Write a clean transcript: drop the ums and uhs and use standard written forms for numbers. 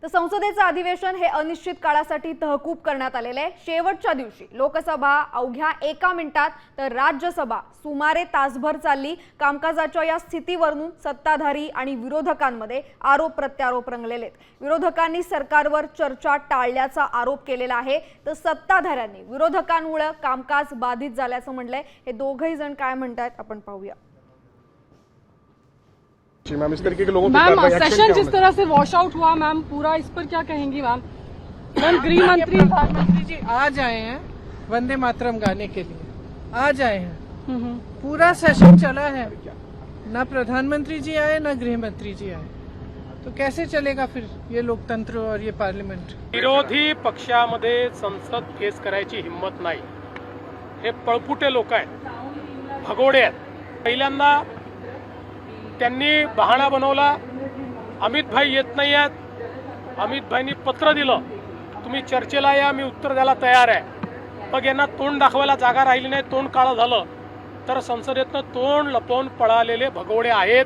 तर संसदेचं अधिवेशन हे अनिश्चित काळासाठी तहकूब करण्यात आलेले आहे। शेवटच्या दिवशी लोकसभा अवघ्या 1 मिनिटात तर राज्यसभा सुमारे तासभर चालली। कामकाजाच्या या स्थितीवरून सत्ताधारी आणि विरोधकांमध्ये आरोप प्रत्यारोप रंगलेले आहेत। विरोधकांनी सरकारवर चर्चा टाळल्याचा आरोप केलेला आहे, तर सत्ताधाऱ्यांनी विरोधकांमुळे कामकाज बाधित झाल्याचं म्हटलंय। हे दोघही जण काय म्हणतात आपण पाहूया। मैम इस तरीके के लोगों मैम सेशन जिस तरह से वॉश आउट हुआ मैम, पूरा इस पर क्या कहेंगी मैम? मैम गृह मंत्री प्रधानमंत्री जी आज आए हैं वंदे मातरम गाने के लिए, आज आए हैं। पूरा सेशन चला है, ना प्रधानमंत्री जी आए ना गृह मंत्री जी आए, तो कैसे चलेगा फिर ये लोकतंत्र और ये पार्लियामेंट? विरोधी पक्षामध्ये संसद फेस करायची हिम्मत नाही। हे पळपुटे लोक आहेत, भगोडे आहेत। पहिल्यांदा त्यांनी बहाणा बनवला, अमित भाई येत नाही आहेत। अमित भाईंनी पत्र दिलं, तुम्ही चर्चेला या, मी उत्तर द्यायला तयार आहे। मग यांना तोंड दाखवायला जागा राहिली नाही, तोंड काळं झालं, तर संसदेतनं तोंड लपवून पळालेले भगोडे आहेत।